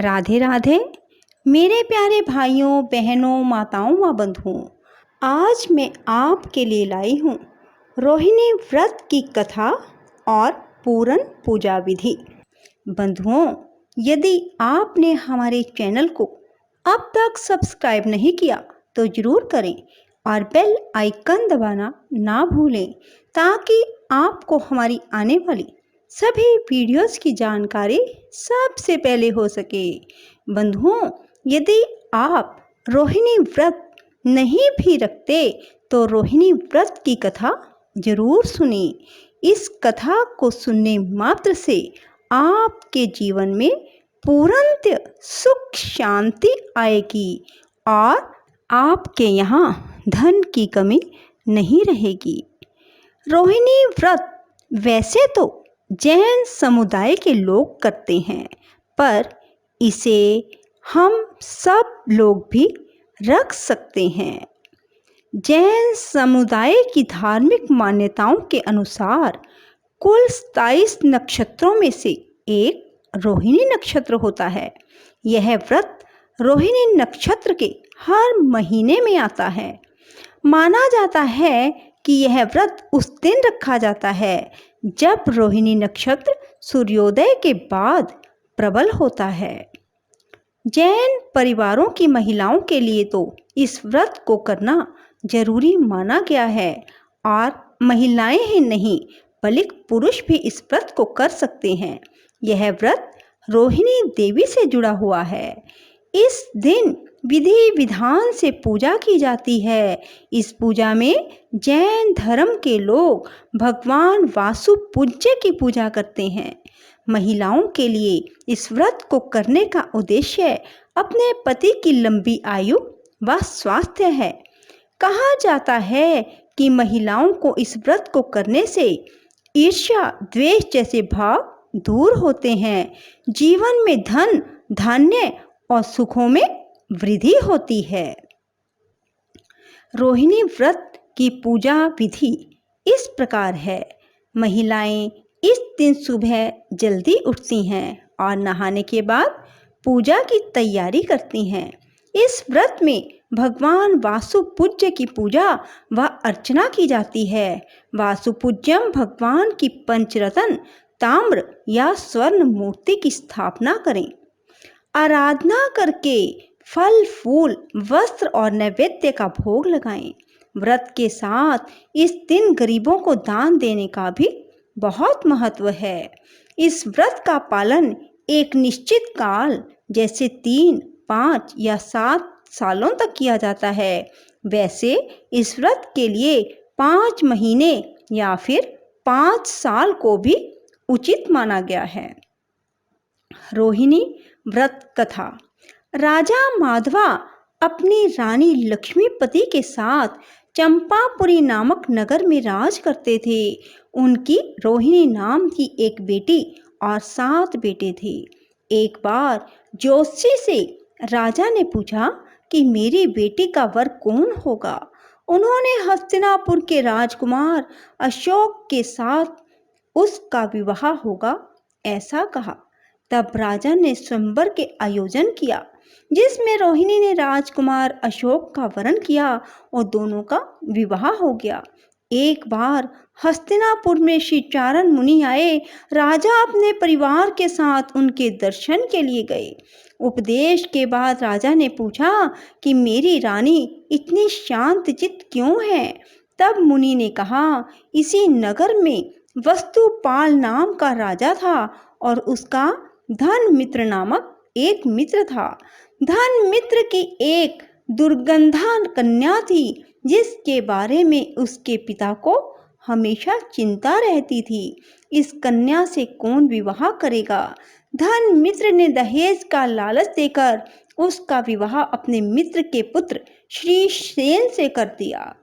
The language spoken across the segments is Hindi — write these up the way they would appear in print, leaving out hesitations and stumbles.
राधे राधे मेरे प्यारे भाइयों बहनों माताओं व बंधुओं। आज मैं आपके लिए लाई हूँ रोहिणी व्रत की कथा और पूरन पूजा विधि। बंधुओं, यदि आपने हमारे चैनल को अब तक सब्सक्राइब नहीं किया तो ज़रूर करें और बेल आइकन दबाना ना भूलें ताकि आपको हमारी आने वाली सभी वीडियोस की जानकारी सबसे पहले हो सके। बंधुओं, यदि आप रोहिणी व्रत नहीं भी रखते तो रोहिणी व्रत की कथा जरूर सुने। इस कथा को सुनने मात्र से आपके जीवन में पूर्णतः सुख शांति आएगी और आपके यहाँ धन की कमी नहीं रहेगी। रोहिणी व्रत वैसे तो जैन समुदाय के लोग करते हैं, पर इसे हम सब लोग भी रख सकते हैं। जैन समुदाय की धार्मिक मान्यताओं के अनुसार कुल 27 नक्षत्रों में से एक रोहिणी नक्षत्र होता है। यह व्रत रोहिणी नक्षत्र के हर महीने में आता है। माना जाता है कि यह व्रत उस दिन रखा जाता है जब रोहिणी नक्षत्र सूर्योदय के बाद प्रबल होता है। जैन परिवारों की महिलाओं के लिए तो इस व्रत को करना जरूरी माना गया है और महिलाएं ही नहीं बल्कि पुरुष भी इस व्रत को कर सकते हैं। यह व्रत रोहिणी देवी से जुड़ा हुआ है। इस दिन विधि विधान से पूजा की जाती है। इस पूजा में जैन धर्म के लोग भगवान वासुपूज्य की पूजा करते हैं। महिलाओं के लिए इस व्रत को करने का उद्देश्य अपने पति की लंबी आयु व स्वास्थ्य है। कहा जाता है कि महिलाओं को इस व्रत को करने से ईर्ष्या द्वेष जैसे भाव दूर होते हैं, जीवन में धन धान्य और सुखों में वृद्धि होती है। रोहिणी व्रत की पूजा विधि इस प्रकार है। महिलाएं इस दिन सुबह जल्दी उठती हैं और नहाने के बाद पूजा की तैयारी करती हैं। इस व्रत में भगवान वासुपूज्य की पूजा व अर्चना की जाती है। वासुपूज्यम भगवान की पंचरत्न ताम्र या स्वर्ण मूर्ति की स्थापना करें। आराधना करके फल फूल वस्त्र और नैवेद्य का भोग लगाएं। व्रत के साथ इस दिन गरीबों को दान देने का भी बहुत महत्व है। इस व्रत का पालन एक निश्चित काल जैसे 3, 5 या 7 सालों तक किया जाता है। वैसे इस व्रत के लिए 5 महीने या फिर 5 साल को भी उचित माना गया है। रोहिणी व्रत कथा। राजा माधवा अपनी रानी लक्ष्मीपति के साथ चंपापुरी नामक नगर में राज करते थे। उनकी रोहिणी नाम की एक बेटी और 7 बेटे थे। एक बार ज्योतिषी से राजा ने पूछा कि मेरी बेटी का वर कौन होगा। उन्होंने हस्तिनापुर के राजकुमार अशोक के साथ उसका विवाह होगा ऐसा कहा। तब राजा ने स्वयंवर के आयोजन किया जिसमें रोहिणी ने राजकुमार अशोक का वरण किया और दोनों का विवाह हो गया। एक बार हस्तिनापुर में श्री चारण मुनि आए। राजा अपने परिवार के साथ उनके दर्शन के लिए गए। उपदेश के बाद राजा ने पूछा कि मेरी रानी इतनी शांतचित्त क्यों है। तब मुनि ने कहा, इसी नगर में वस्तुपाल नाम का राजा था और उसका धन मित्र नामक एक मित्र था। धन मित्र की एक दुर्गंधा कन्या थी जिसके बारे में उसके पिता को हमेशा चिंता रहती थी। इस कन्या से कौन विवाह करेगा। धन मित्र ने दहेज का लालच देकर उसका विवाह अपने मित्र के पुत्र श्री सेन से कर दिया।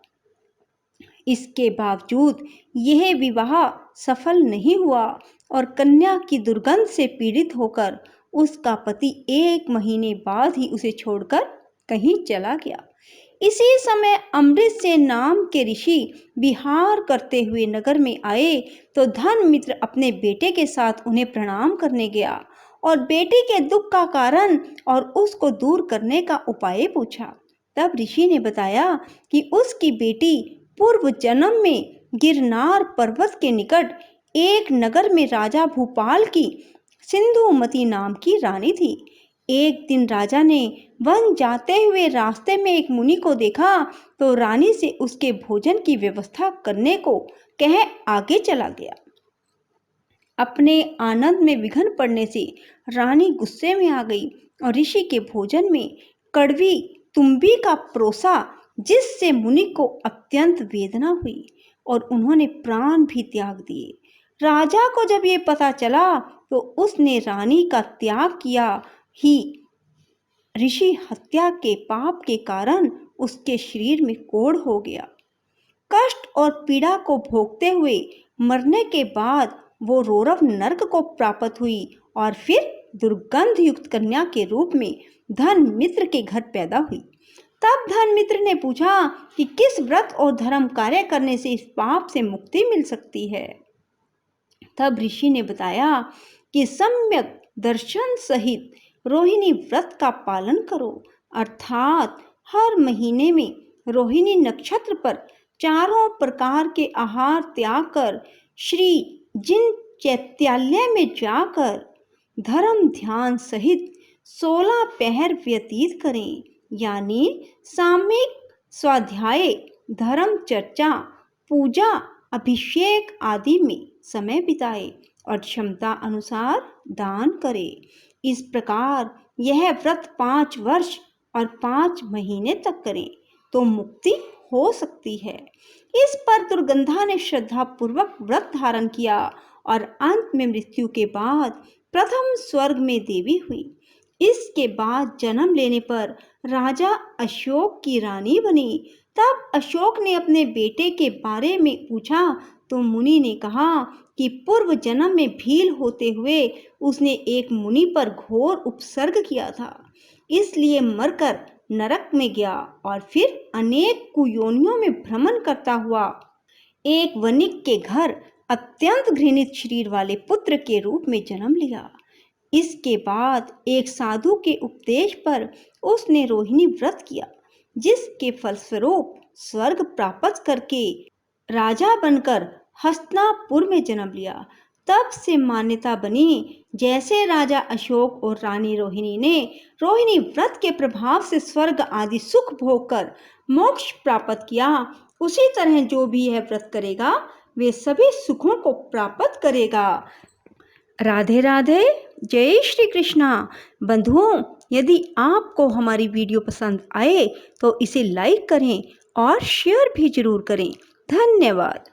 इसके बावजूद यह विवाह सफल नहीं हुआ और कन्या की दुर्गंध से पीड़ित होकर उसका पति 1 महीने बाद ही उसे छोड़कर कहीं चला गया। इसी समय अमृतसेन नाम के ऋषि विहार करते हुए नगर में आए तो धन मित्र अपने बेटे के साथ उन्हें प्रणाम करने गया और बेटी के दुख का कारण और उसको दूर करने का उपाय पूछा। तब ऋषि ने बताया कि उसकी बेटी पूर्व जन्म में गिरनार पर्वत के निकट एक नगर में राजा भूपाल की सिंधुमती नाम की रानी थी। एक दिन राजा ने वन जाते हुए रास्ते में एक मुनि को देखा तो रानी से उसके भोजन की व्यवस्था करने को कह आगे चला गया। अपने आनंद में विघ्न पड़ने से रानी गुस्से में आ गई और ऋषि के भोजन में कड़वी तुम्बी का परोसा, जिससे मुनि को अत्यंत वेदना हुई और उन्होंने प्राण भी त्याग दिए। राजा को जब ये पता चला तो उसने रानी का त्याग किया ही ऋषि हत्या के पाप के कारण उसके शरीर में कोढ़ हो गया। कष्ट और पीड़ा को भोगते हुए मरने के बाद वो रौरव नर्क को प्राप्त हुई और फिर दुर्गंध युक्त कन्या के रूप में धर्ममित्र के घर पैदा हुई। तब धर्ममित्र ने पूछा कि किस व्रत और धर्म कार्य करने से इस पाप से मुक्ति मिल सकती है। तब ऋषि ने बताया कि सम्यक दर्शन सहित रोहिणी व्रत का पालन करो, अर्थात हर महीने में रोहिणी नक्षत्र पर चारों प्रकार के आहार त्याग कर श्री जिन चैत्यालय में जाकर धर्म ध्यान सहित 16 पहर व्यतीत करें, यानी सामयिक स्वाध्याय, धर्म चर्चा, पूजा, अभिषेक आदि में समय बिताए और क्षमता अनुसार दान करे। इस प्रकार यह व्रत 5 वर्ष और 5 महीने तक करें तो मुक्ति हो सकती है। इस पर दुर्गंधा ने श्रद्धा पूर्वक व्रत धारण किया और अंत में मृत्यु के बाद प्रथम स्वर्ग में देवी हुई। इसके बाद जन्म लेने पर राजा अशोक की रानी बनी। तब अशोक ने अपने बेटे के बारे में पूछा तो मुनि ने कहा कि पूर्व जन्म में भील होते हुए उसने एक मुनि पर घोर उपसर्ग किया था, इसलिए मरकर नरक में गया और फिर अनेक कुयोनियों में भ्रमण करता हुआ एक वणिक के घर अत्यंत घृणित शरीर वाले पुत्र के रूप में जन्म लिया। इसके बाद एक साधु के उपदेश पर उसने रोहिणी व्रत किया, जिसके फलस्वरूप स्वर्ग प्राप्त करके राजा बनकर हस्तिनापुर में जन्म लिया। तब से मान्यता बनी जैसे राजा अशोक और रानी रोहिणी ने रोहिणी व्रत के प्रभाव से स्वर्ग आदि सुख भोग कर मोक्ष प्राप्त किया, उसी तरह जो भी यह व्रत करेगा वे सभी सुखों को प्राप्त करेगा। राधे राधे, जय श्री कृष्णा। बंधुओं, यदि आपको हमारी वीडियो पसंद आए तो इसे लाइक करें और शेयर भी जरूर करें। धन्यवाद।